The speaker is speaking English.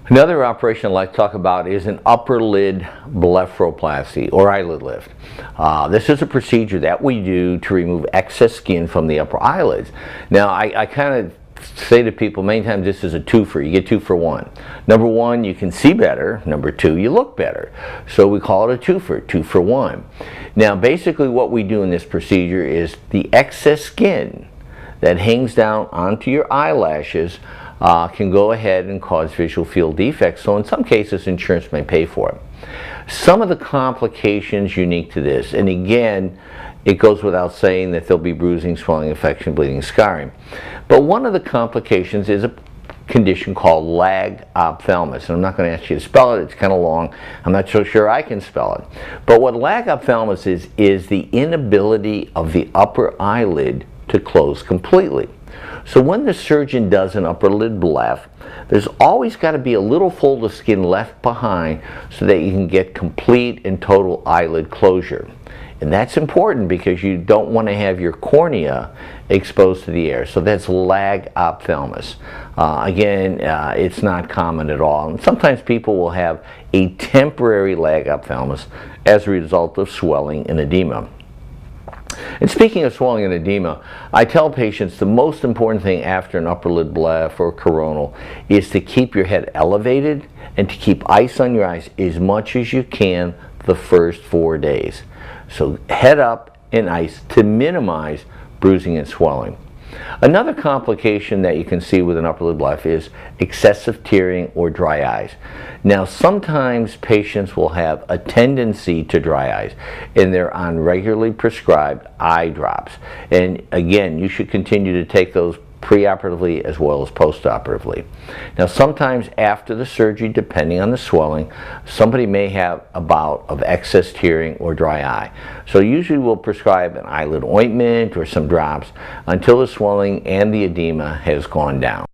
Another operation I'd like to talk about is an upper lid blepharoplasty or eyelid lift. This is a procedure that we do to remove excess skin from the upper eyelids. Now I kind of say to people many times this is a twofer. You get 2 for 1. Number 1, you can see better. Number 2, you look better. So we call it a twofer, 2 for 1. Now basically what we do in this procedure is the excess skin that hangs down onto your eyelashes can go ahead and cause visual field defects, so in some cases insurance may pay for it. Some of the complications unique to this, and again it goes without saying that there'll be bruising, swelling, infection, bleeding, scarring, but one of the complications is a condition called lag ophthalmos, and I'm not going to ask you to spell it, it's kind of long, I'm not so sure I can spell it, but what lag ophthalmos is the inability of the upper eyelid to close completely. So when the surgeon does an upper lid bleph, there's always got to be a little fold of skin left behind so that you can get complete and total eyelid closure. And that's important because you don't want to have your cornea exposed to the air. So that's lag ophthalmos. Again, it's not common at all. And sometimes people will have a temporary lag ophthalmos as a result of swelling and edema. And speaking of swelling and edema, I tell patients the most important thing after an upper lid bleph or coronal is to keep your head elevated and to keep ice on your eyes as much as you can the first 4 days. So head up and ice to minimize bruising and swelling. Another complication that you can see with an upper lid bleph is excessive tearing or dry eyes. Now sometimes patients will have a tendency to dry eyes and they're on regularly prescribed eye drops, and again you should continue to take those preoperatively as well as postoperatively. Now sometimes after the surgery, depending on the swelling, somebody may have a bout of excess tearing or dry eye. So usually we'll prescribe an eyelid ointment or some drops until the swelling and the edema has gone down.